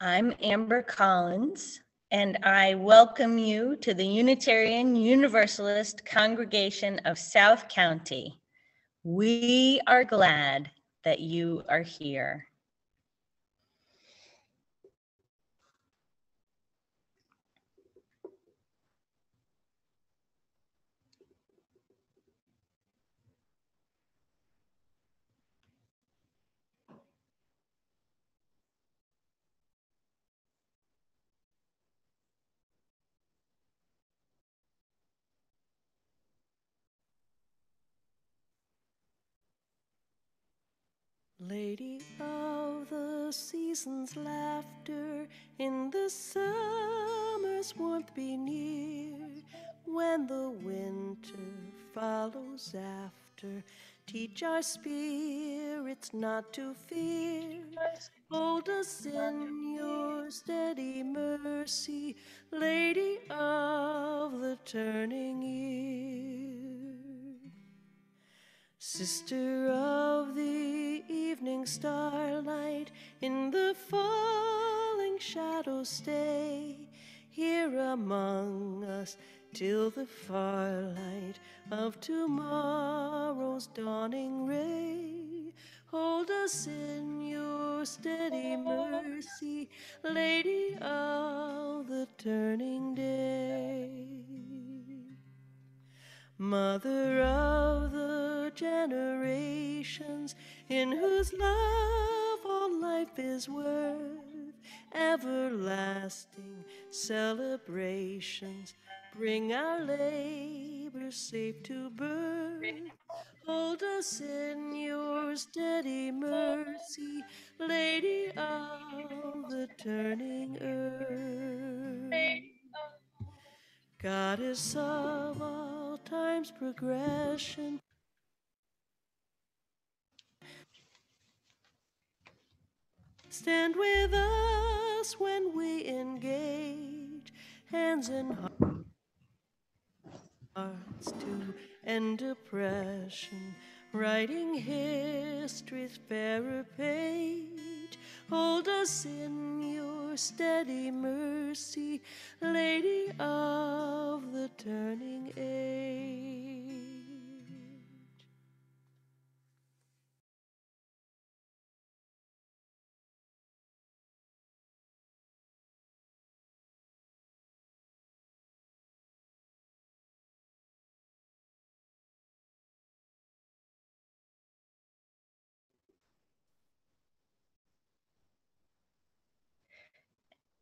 I'm Amber Collins, and I welcome you to the Unitarian Universalist Congregation of South County. We are glad that you are here. Lady of the season's laughter, in the summer's warmth be near. When the winter follows after, teach our spirits not to fear. Hold us in your steady mercy, Lady of the turning year. Sister of the evening starlight, in the falling shadows stay, here among us till the far light of tomorrow's dawning ray. Hold us in your steady mercy, Lady of the turning day. Mother of the generations, in whose love all life is worth, everlasting celebrations bring our labor safe to birth. Hold us in your steady mercy, Lady of the turning earth. Goddess of all time's progression, stand with us when we engage, hands and hearts to end oppression, writing history's fairer page. Hold us in your steady mercy, Lady of the turning age.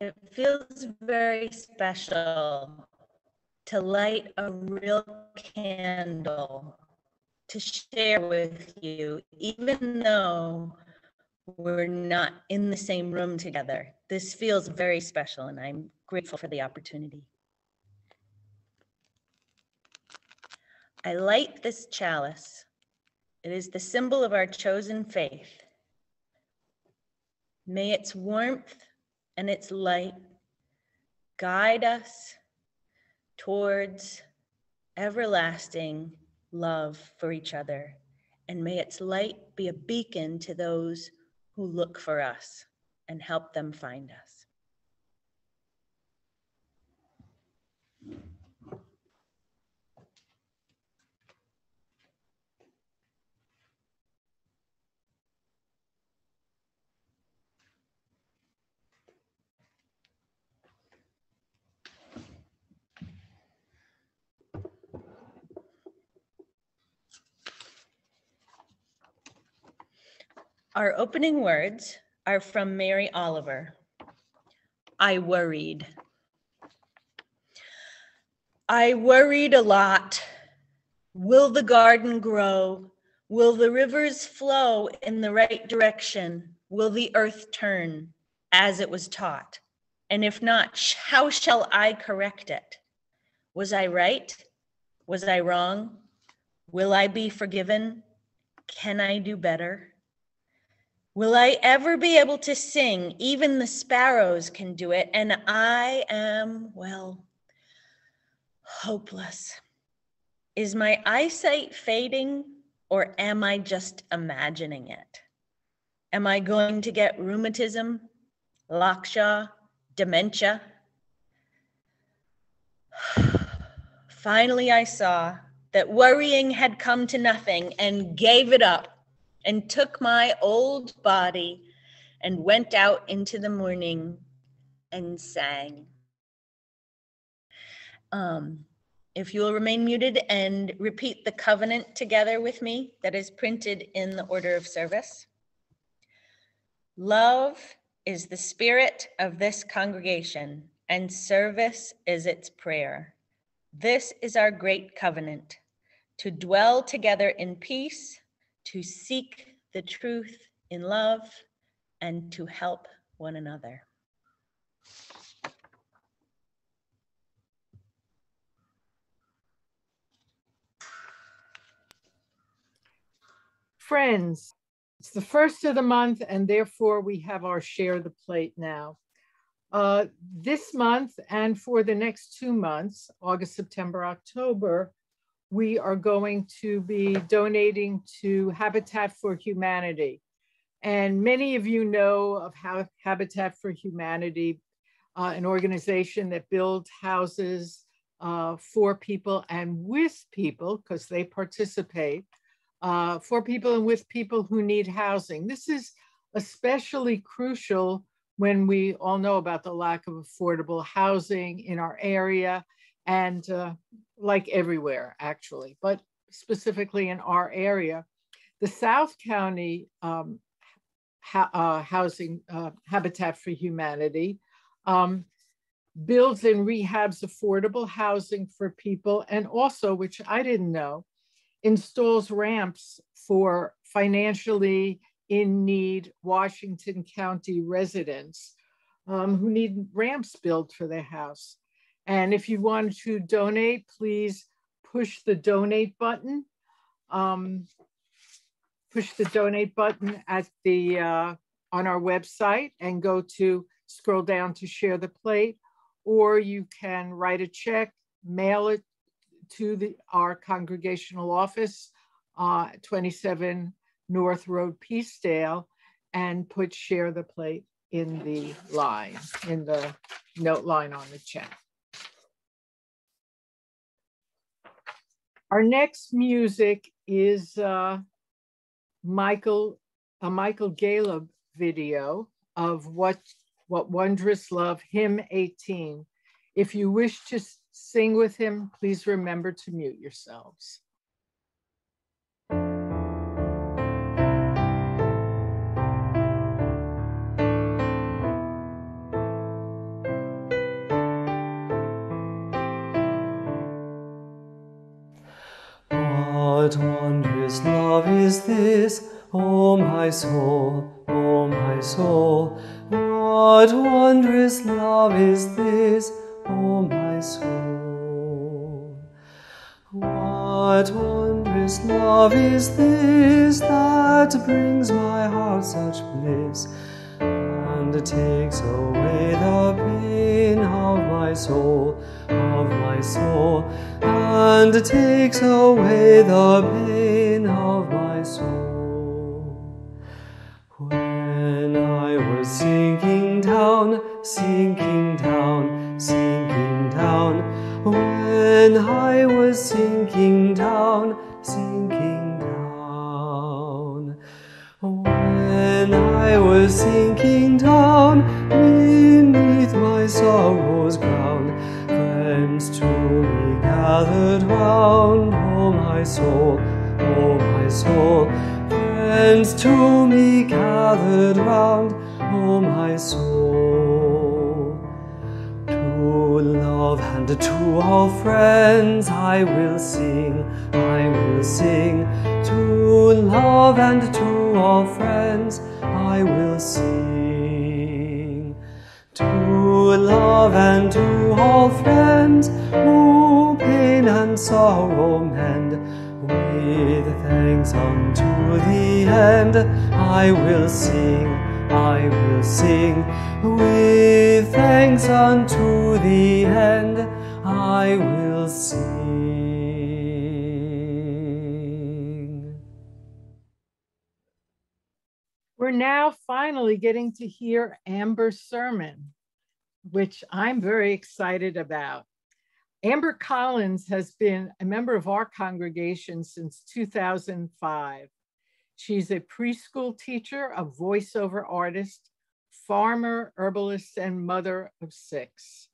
It feels very special to light a real candle to share with you, even though we're not in the same room together. This feels very special, and I'm grateful for the opportunity. I light this chalice. It is the symbol of our chosen faith. May its warmth and its light guide us towards everlasting love for each other, and may its light be a beacon to those who look for us and help them find us. Our opening words are from Mary Oliver. I worried. I worried a lot. Will the garden grow? Will the rivers flow in the right direction? Will the earth turn as it was taught? And if not, how shall I correct it? Was I right? Was I wrong? Will I be forgiven? Can I do better? Will I ever be able to sing? Even the sparrows can do it, and I am, well, hopeless. Is my eyesight fading, or am I just imagining it? Am I going to get rheumatism? Laksha, dementia. Finally, I saw that worrying had come to nothing and gave it up and took my old body and went out into the morning and sang. If you will remain muted and repeat the covenant together with me that is printed in the order of service. Love is the spirit of this congregation, and service is its prayer. This is our great covenant, to dwell together in peace, to seek the truth in love, and to help one another. Friends, it's the first of the month, and therefore we have our share the plate now. This month and for the next 2 months, August, September, October, we are going to be donating to Habitat for Humanity. And many of you know of Habitat for Humanity, an organization that builds houses for people and with people, because they participate, for people and with people who need housing. This is especially crucial when we all know about the lack of affordable housing in our area and like everywhere, actually, but specifically in our area. The South County housing Habitat for Humanity builds and rehabs affordable housing for people, and also, which I didn't know, installs ramps for financially in need Washington County residents who need ramps built for their house. And if you want to donate, please push the donate button. Push the donate button at the on our website and go to scroll down to share the plate, or you can write a check, mail it to our congregational office, 27 North Road, Peacedale, and put share the plate in the line, in the note line on the check. Our next music is Michael Galeb video of What Wondrous Love, hymn 18. If you wish to sing with him, please remember to mute yourselves. What wondrous love is this, O my soul, O my soul? What wondrous love is this, O my soul? What wondrous love is this that brings my heart such bliss, and takes away the pain of my soul, and takes away the pain of my soul. When I was sinking down, sinking down, sinking down, when I was sinking down, sinking down, when I was sinking down beneath my sorrow's ground, friends to me gathered round, oh my soul, oh my soul. Friends to me gathered round, oh my soul. To love and to all friends I will sing, I will sing. To love and to all friends I will sing. To love and to all friends who pain and sorrow mend, with thanks unto the end I will sing, I will sing. With thanks unto the end I will sing. We're now finally getting to hear Amber's sermon, which I'm very excited about. Amber Collins has been a member of our congregation since 2005. She's a preschool teacher, a voiceover artist, farmer, herbalist, and mother of 6.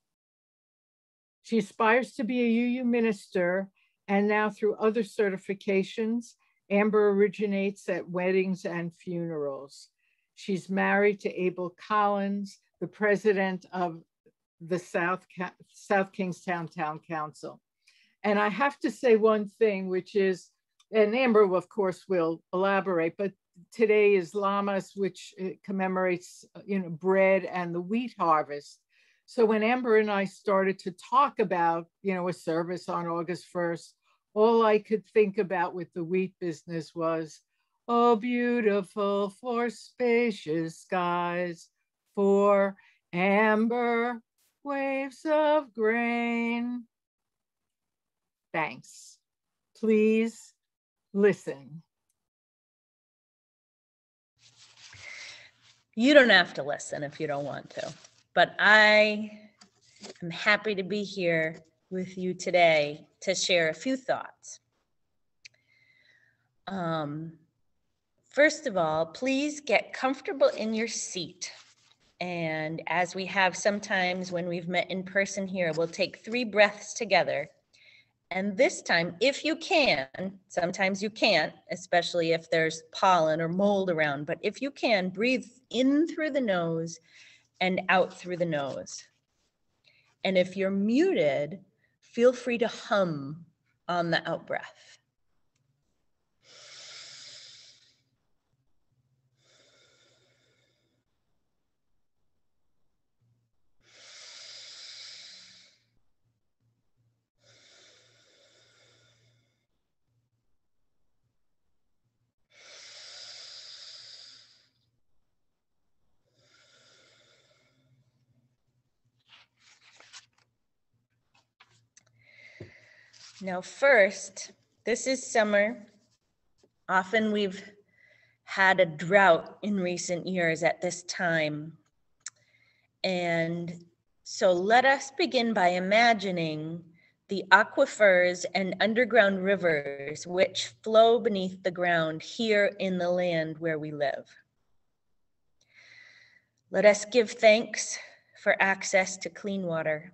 She aspires to be a UU minister, and now through other certifications, Amber originates at weddings and funerals. She's married to Abel Collins, the president of the South Kingstown Town Council. And I have to say one thing, which is, and Amber, of course, will elaborate, but today is Lammas, which commemorates, bread and the wheat harvest. So when Amber and I started to talk about, a service on August 1st, all I could think about with the wheat business was, oh, beautiful for spacious skies, for amber waves of grain. Thanks. Please listen. You don't have to listen if you don't want to, but I am happy to be here with you today to share a few thoughts. First of all, please get comfortable in your seat. And as we have sometimes when we've met in person here, we'll take 3 breaths together. And this time, if you can, sometimes you can't, especially if there's pollen or mold around, but if you can, breathe in through the nose and out through the nose. And if you're muted, feel free to hum on the out breath. Now, first, this is summer. Often we've had a drought in recent years at this time. And so let us begin by imagining the aquifers and underground rivers which flow beneath the ground here in the land where we live. Let us give thanks for access to clean water.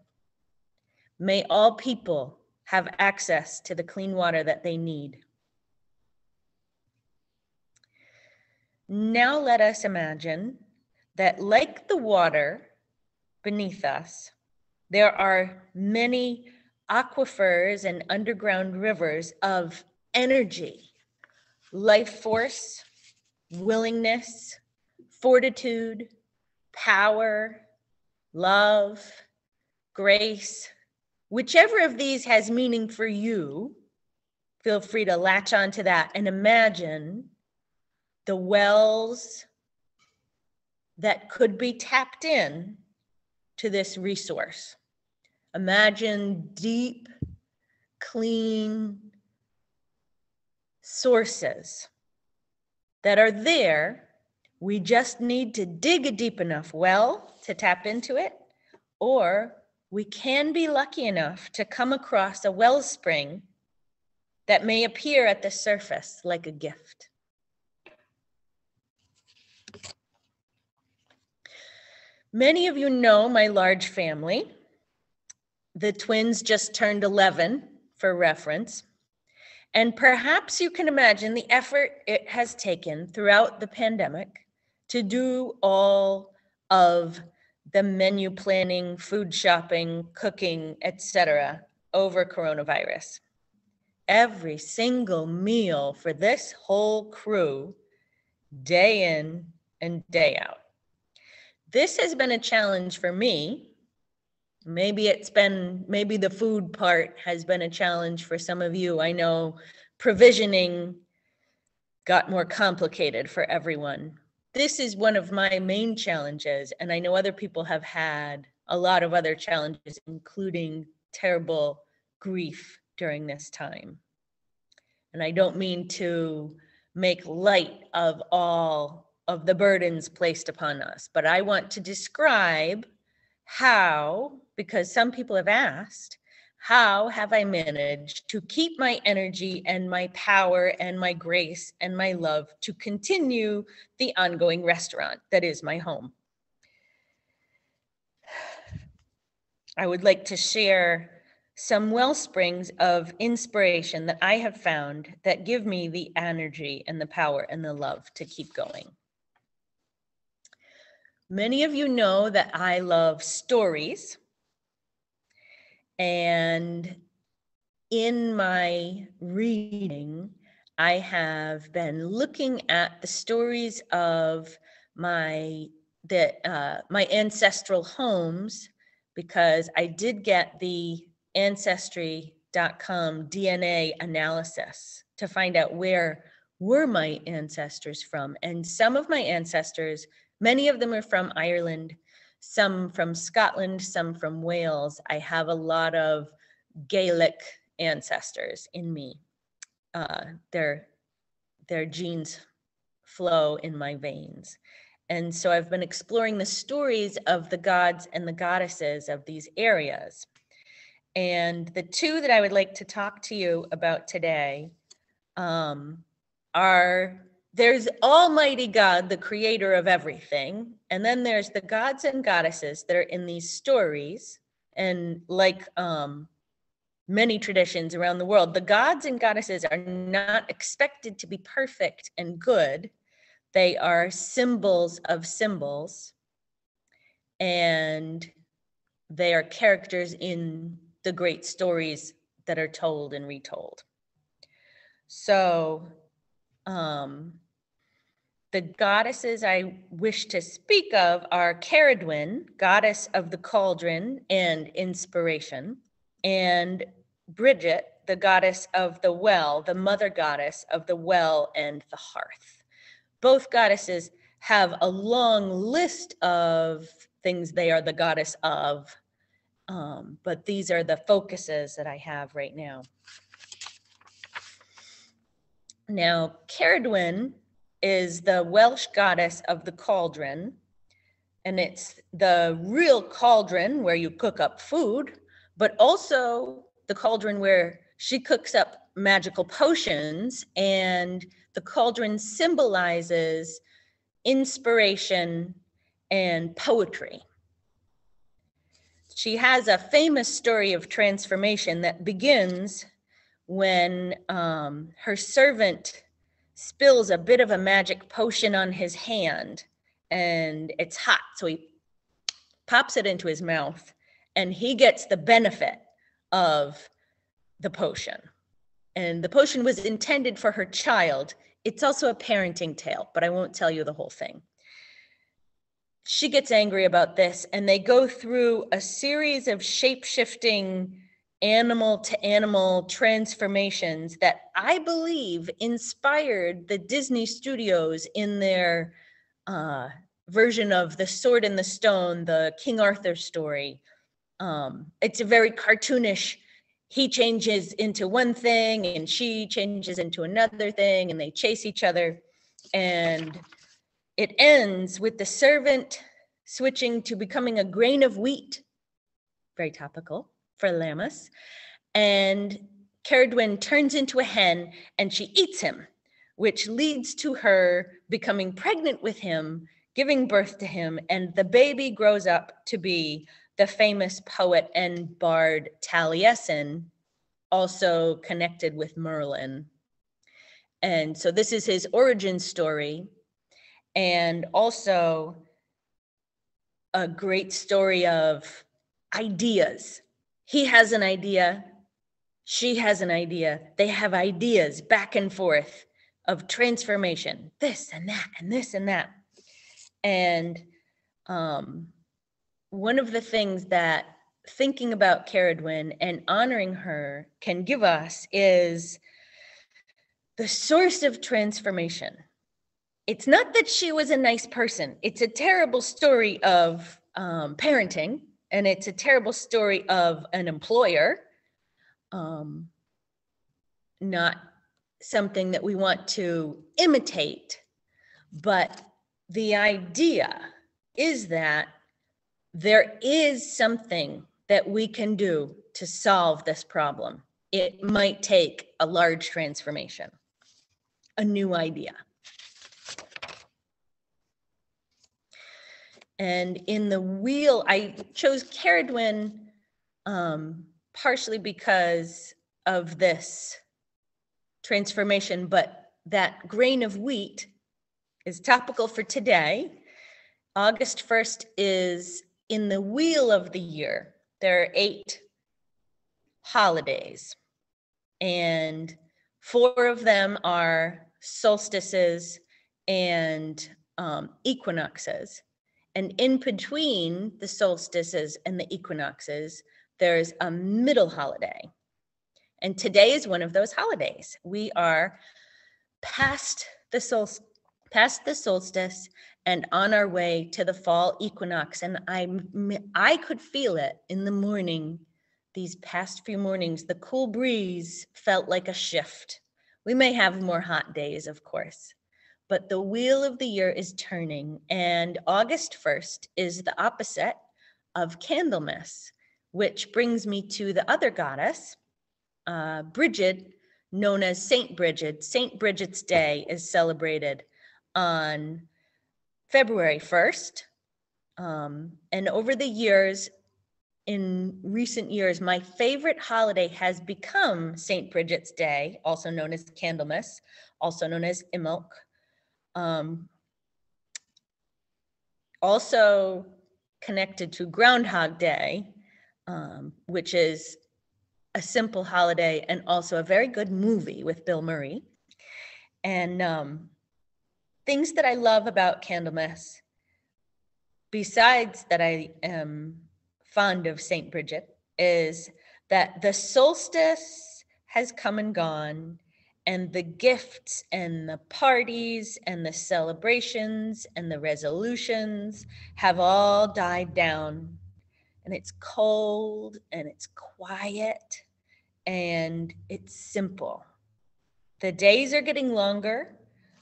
May all people have access to the clean water that they need. Now let us imagine that, like the water beneath us, there are many aquifers and underground rivers of energy, life force, willingness, fortitude, power, love, grace. Whichever of these has meaning for you, feel free to latch onto that and imagine the wells that could be tapped in to this resource. Imagine deep, clean sources that are there. We just need to dig a deep enough well to tap into it, or we can be lucky enough to come across a wellspring that may appear at the surface like a gift. Many of you know my large family. The twins just turned 11, for reference. And perhaps you can imagine the effort it has taken throughout the pandemic to do all of the menu planning, food shopping, cooking, etc. over coronavirus. Every single meal for this whole crew, day in and day out. This has been a challenge for me. Maybe the food part has been a challenge for some of you. I know provisioning got more complicated for everyone. This is one of my main challenges, and I know other people have had a lot of other challenges, including terrible grief during this time. And I don't mean to make light of all of the burdens placed upon us. But I want to describe how, because some people have asked, how have I managed to keep my energy and my power and my grace and my love to continue the ongoing restaurant that is my home? I would like to share some wellsprings of inspiration that I have found that give me the energy and the power and the love to keep going. Many of you know that I love stories, and in my reading, I have been looking at the stories of my ancestral homes, because I did get the Ancestry.com DNA analysis to find out where were my ancestors from. And some of my ancestors, many of them are from Ireland, some from Scotland, some from Wales. I have a lot of Gaelic ancestors in me. Their genes flow in my veins. And so I've been exploring the stories of the gods and the goddesses of these areas. And the two that I would like to talk to you about today are, there's Almighty God, the creator of everything. And then there's the gods and goddesses that are in these stories. And like many traditions around the world, the gods and goddesses are not expected to be perfect and good. They are symbols of symbols, and they are characters in the great stories that are told and retold. So the goddesses I wish to speak of are Ceridwen, goddess of the cauldron and inspiration, and Bridget, the goddess of the well, the mother goddess of the well and the hearth. Both goddesses have a long list of things they are the goddess of, but these are the focuses that I have right now. Now, Ceridwen is the Welsh goddess of the cauldron, and it's the real cauldron where you cook up food, but also the cauldron where she cooks up magical potions, and the cauldron symbolizes inspiration and poetry. She has a famous story of transformation that begins when her servant spills a bit of a magic potion on his hand, and it's hot, so he pops it into his mouth, and he gets the benefit of the potion. And the potion was intended for her child. It's also a parenting tale, but I won't tell you the whole thing. She gets angry about this, and they go through a series of shape-shifting animal to animal transformations that I believe inspired the Disney studios in their version of The Sword in the Stone, the King Arthur story. It's a very cartoonish, he changes into one thing and she changes into another thing, and they chase each other. And it ends with the servant switching to becoming a grain of wheat, very topical for Lammas. And Ceridwen turns into a hen and she eats him, which leads to her becoming pregnant with him, giving birth to him, and the baby grows up to be the famous poet and bard Taliesin, also connected with Merlin. And so this is his origin story, and also a great story of ideas. He has an idea, she has an idea, they have ideas back and forth of transformation, this and that and this and that. And one of the things that thinking about Ceridwen and honoring her can give us is the source of transformation. It's not that she was a nice person. It's a terrible story of parenting, and it's a terrible story of an employer. Not something that we want to imitate, but the idea is that there is something that we can do to solve this problem. It might take a large transformation, a new idea. And in the wheel, I chose Caradwin partially because of this transformation, but that grain of wheat is topical for today. August 1st is in the wheel of the year. There are 8 holidays, and 4 of them are solstices and equinoxes. And in between the solstices and the equinoxes, there's a middle holiday. And today is one of those holidays. We are past the solstice and on our way to the fall equinox. And I could feel it in the morning. These past few mornings, the cool breeze felt like a shift. We may have more hot days, of course, but the wheel of the year is turning, and August 1st is the opposite of Candlemas, which brings me to the other goddess, Bridget, known as Saint Bridget. Saint Bridget's Day is celebrated on February 1st. And over the years, in recent years, my favorite holiday has become Saint Bridget's Day, also known as Candlemas, also known as Imbolc. Also connected to Groundhog Day, which is a simple holiday and also a very good movie with Bill Murray. And things that I love about Candlemas, besides that I am fond of Saint Bridget, is that the solstice has come and gone, and the gifts and the parties and the celebrations and the resolutions have all died down. And it's cold and it's quiet and it's simple. The days are getting longer,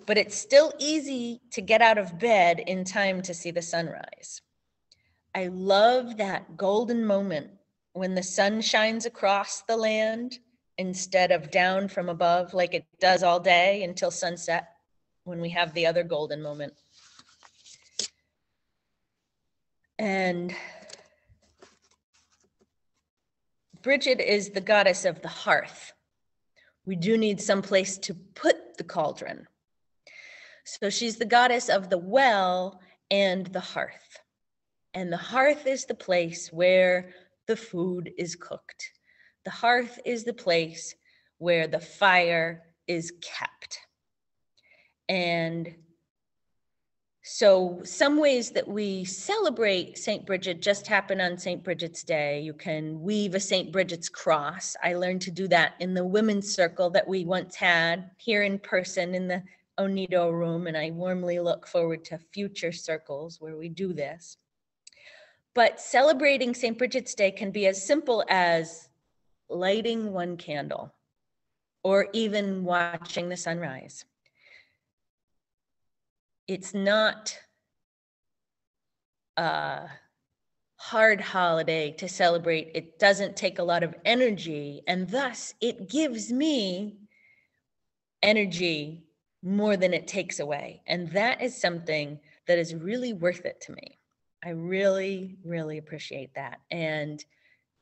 but it's still easy to get out of bed in time to see the sunrise. I love that golden moment when the sun shines across the land instead of down from above like it does all day until sunset, when we have the other golden moment. And Bridget is the goddess of the hearth. We do need some place to put the cauldron. So she's the goddess of the well and the hearth. And the hearth is the place where the food is cooked. The hearth is the place where the fire is kept. And so some ways that we celebrate St. Bridget just happen on St. Bridget's Day. You can weave a St. Bridget's cross. I learned to do that in the women's circle that we once had here in person in the Onedo room, and I warmly look forward to future circles where we do this. But celebrating St. Bridget's Day can be as simple as lighting one candle or even watching the sunrise. It's not a hard holiday to celebrate. It doesn't take a lot of energy, and thus it gives me energy more than it takes away. And that is something that is really worth it to me. I really, really appreciate that. And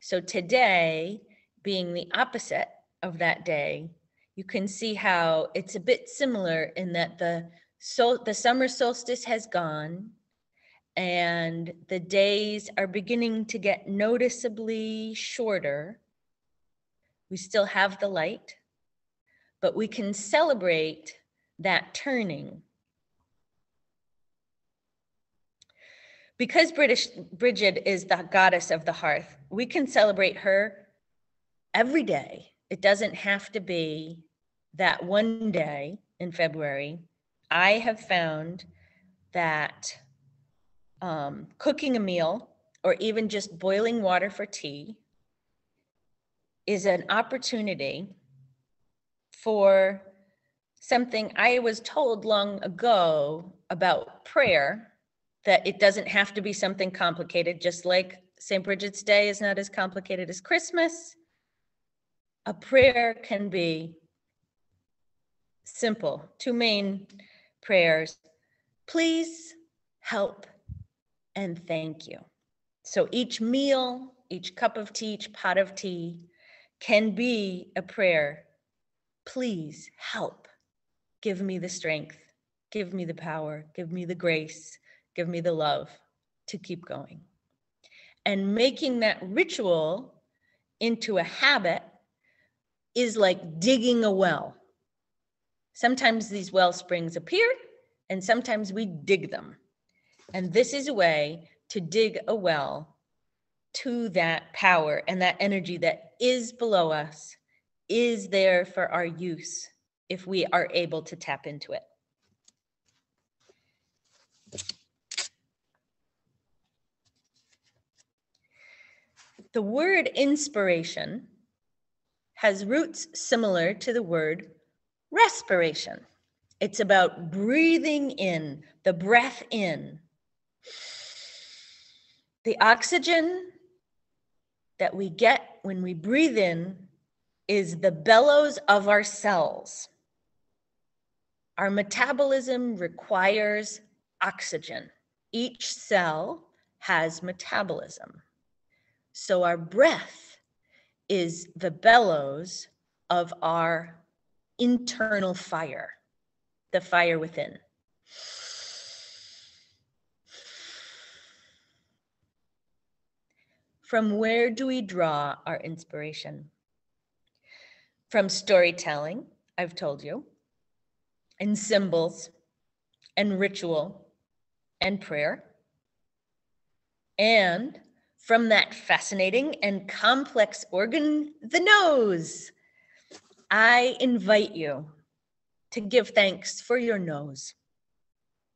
so today, being the opposite of that day, you can see how it's a bit similar in that the summer solstice has gone and the days are beginning to get noticeably shorter. We still have the light, but we can celebrate that turning. Because Bridget is the goddess of the hearth, we can celebrate her every day. It doesn't have to be that one day in February. I have found that cooking a meal or even just boiling water for tea is an opportunity for something I was told long ago about prayer, that it doesn't have to be something complicated, just like St. Bridget's Day is not as complicated as Christmas. A prayer can be simple. Two main prayers: please, help, and thank you. So each meal, each cup of tea, each pot of tea can be a prayer. Please help. Give me the strength. Give me the power. Give me the grace. Give me the love to keep going. And making that ritual into a habit is like digging a well. Sometimes these well springs appear, and sometimes we dig them. And this is a way to dig a well to that power and that energy that is below us, is there for our use if we are able to tap into it. The word inspiration has roots similar to the word respiration. It's about breathing in, the breath in. The oxygen that we get when we breathe in is the bellows of our cells. Our metabolism requires oxygen. Each cell has metabolism. So our breath is the bellows of our internal fire, the fire within. From where do we draw our inspiration? From storytelling, I've told you, and symbols, and ritual, and prayer, and from that fascinating and complex organ, the nose. I invite you to give thanks for your nose.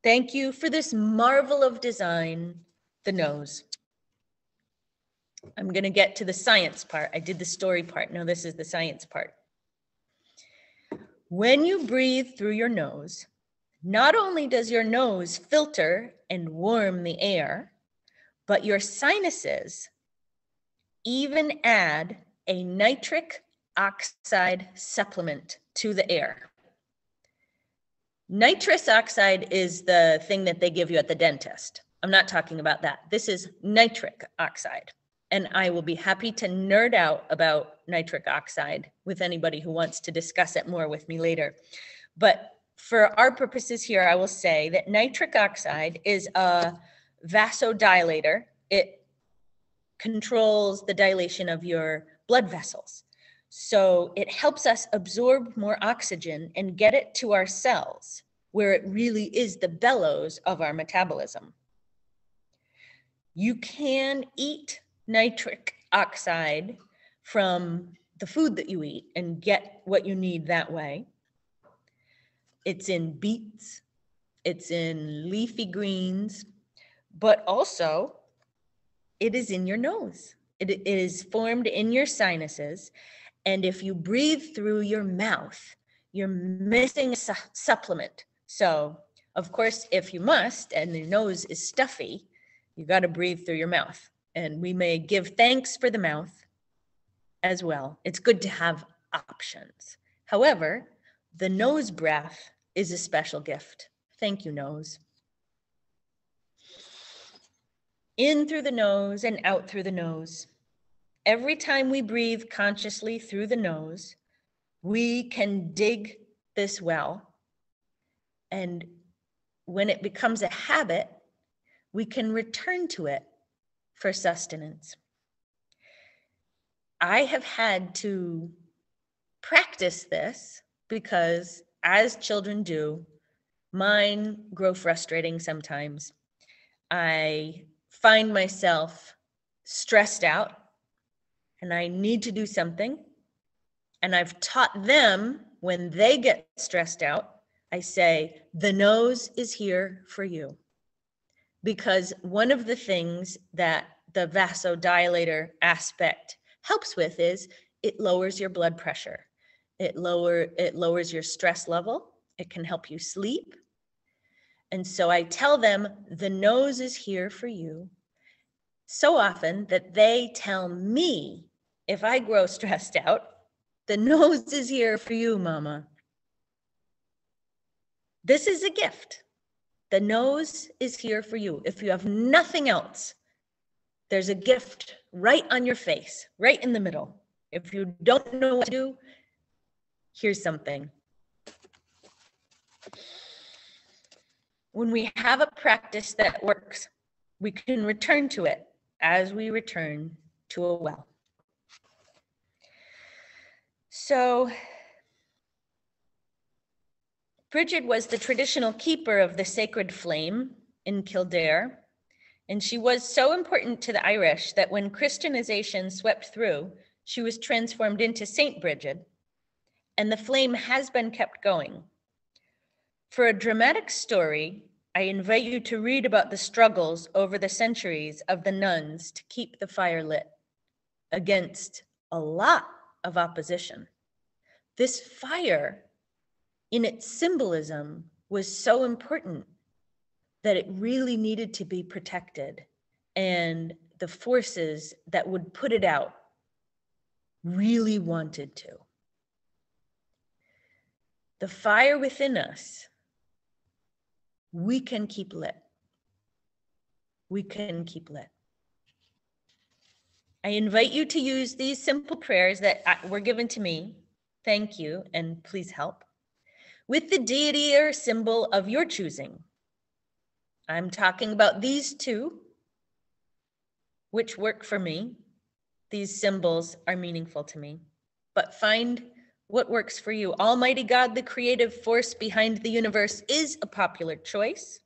Thank you for this marvel of design, the nose. I'm going to get to the science part. I did the story part. No, this is the science part. When you breathe through your nose, not only does your nose filter and warm the air, but your sinuses even add a nitric oxide supplement to the air. Nitrous oxide is the thing that they give you at the dentist. I'm not talking about that. This is nitric oxide. And I will be happy to nerd out about nitric oxide with anybody who wants to discuss it more with me later. But for our purposes here, I will say that nitric oxide is a vasodilator. It controls the dilation of your blood vessels. So it helps us absorb more oxygen and get it to our cells, where it really is the bellows of our metabolism. You can eat nitric oxide from the food that you eat and get what you need that way. It's in beets, it's in leafy greens, but also it is in your nose. It is formed in your sinuses. And if you breathe through your mouth, you're missing a supplement. So, of course, if you must, and your nose is stuffy, you got to breathe through your mouth. And we may give thanks for the mouth as well. It's good to have options. However, the nose breath is a special gift. Thank you, nose. In through the nose and out through the nose. Every time we breathe consciously through the nose, we can dig this well. And when it becomes a habit, we can return to it for sustenance. I have had to practice this because, as children do, mine grow frustrating sometimes. I find myself stressed out and I need to do something. And I've taught them, when they get stressed out, I say, the nose is here for you. Because one of the things that the vasodilator aspect helps with is it lowers your blood pressure. It lowers your stress level. It can help you sleep. And so I tell them the nose is here for you so often that they tell me if I grow stressed out, the nose is here for you, Mama. This is a gift. The nose is here for you. If you have nothing else, there's a gift right on your face, right in the middle. If you don't know what to do, here's something. When we have a practice that works, we can return to it as we return to a well. So Bridget was the traditional keeper of the sacred flame in Kildare, and she was so important to the Irish that when Christianization swept through, she was transformed into Saint Bridget, and the flame has been kept going. For a dramatic story, I invite you to read about the struggles over the centuries of the nuns to keep the fire lit against a lot of opposition. This fire, in its symbolism, was so important that it really needed to be protected, and the forces that would put it out really wanted to. The fire within us, we can keep lit. We can keep lit. I invite you to use these simple prayers that were given to me. Thank you, and please help. With the deity or symbol of your choosing. I'm talking about these two, which work for me. These symbols are meaningful to me, but find what works for you. Almighty God, the creative force behind the universe, is a popular choice.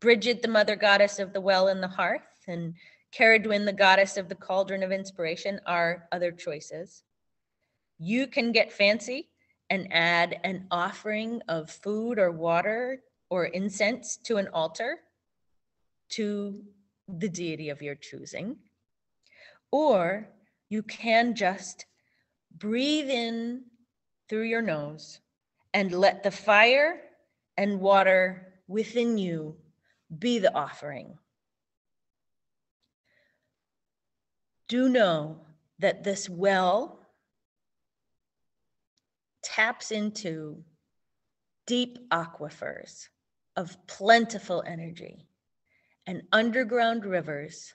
Bridget, the mother goddess of the well and the hearth, and Caradwyn, the goddess of the cauldron of inspiration, are other choices. You can get fancy and add an offering of food or water or incense to an altar to the deity of your choosing. Or you can just breathe in through your nose and let the fire and water within you be the offering. Do know that this well taps into deep aquifers of plentiful energy and underground rivers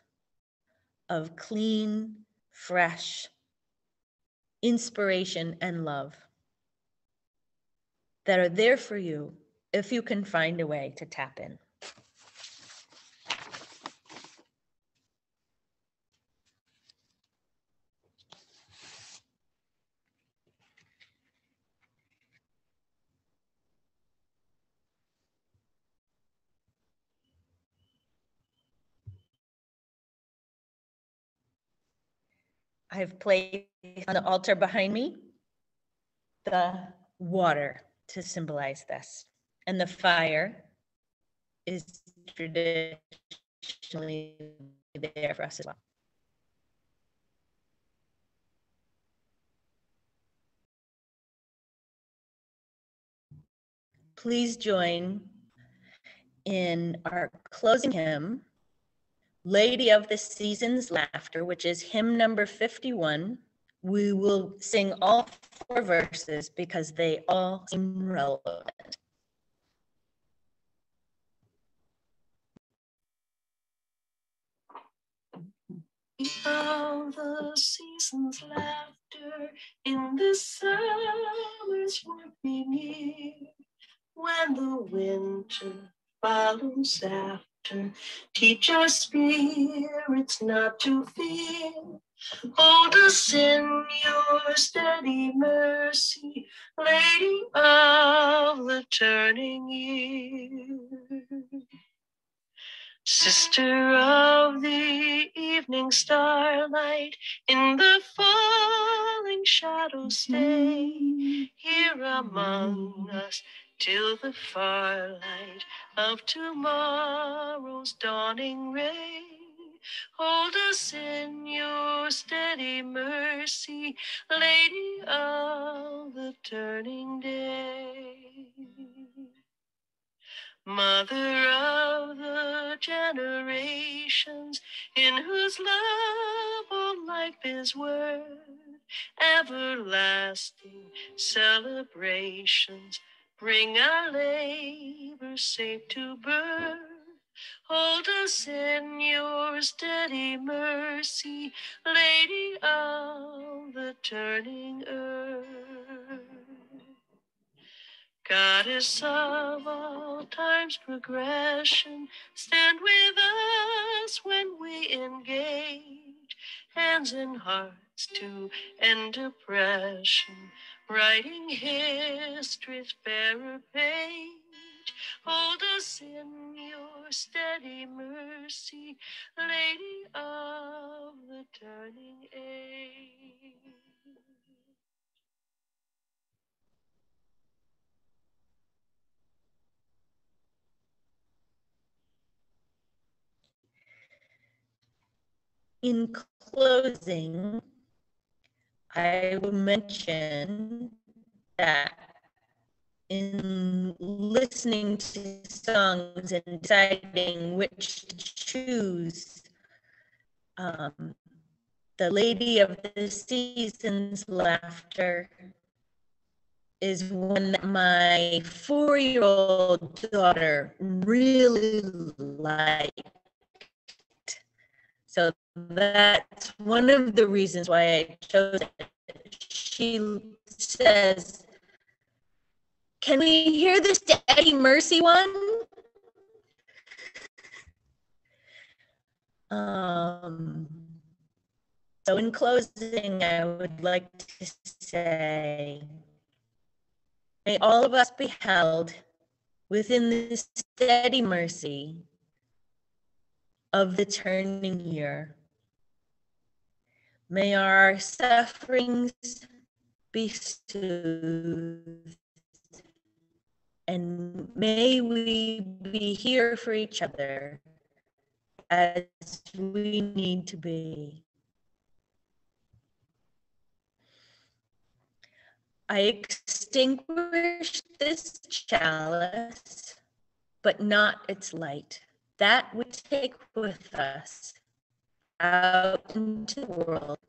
of clean, fresh inspiration and love that are there for you if you can find a way to tap in. I've placed on the altar behind me the water to symbolize this, and the fire is traditionally there for us as well. Please join in our closing hymn, Lady of the Seasons Laughter, which is hymn number 51. We will sing all 4 verses because they all seem relevant. Of the seasons laughter in the summer's would be near, when the winter follows after, teach our spirits not to fear. Hold us in your steady mercy, Lady of the turning year. Sister of the evening starlight, in the falling shadows stay, here among us till the firelight of tomorrow's dawning ray. Hold us in your steady mercy, Lady of the turning day. Mother of the generations, in whose love all life is word, everlasting celebrations bring our labor safe to birth. Hold us in your steady mercy, Lady of the turning earth. Goddess of all time's progression, stand with us when we engage, hands and hearts to end oppression, writing history's fairer page. Hold us in your steady mercy, Lady of the turning age. In closing, I will mention that in listening to songs and deciding which to choose, the Lady of the Seasons laughter is one that my 4-year-old daughter really liked. So that's one of the reasons why I chose it. She says, "Can we hear the Steady Mercy one?" So in closing, I would like to say, may all of us be held within the steady mercy of the turning year. May our sufferings be soothed, and may we be here for each other as we need to be. I extinguish this chalice, but not its light. That we take with us out into the world,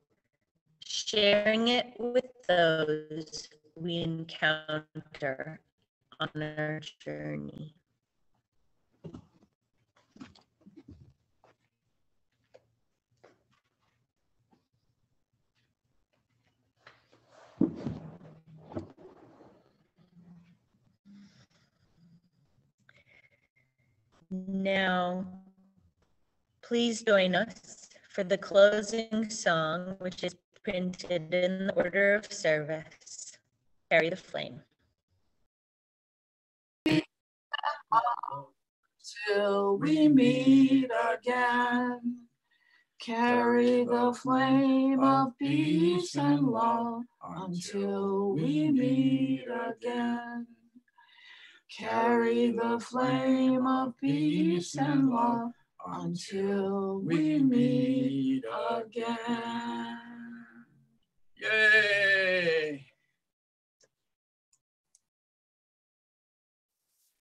sharing it with those we encounter on our journey. Now, please join us for the closing song, which is printed in the order of service. Carry the flame. Till we meet again, carry the flame of peace and love until we meet again. Carry the flame of peace and love until we meet again. Yay!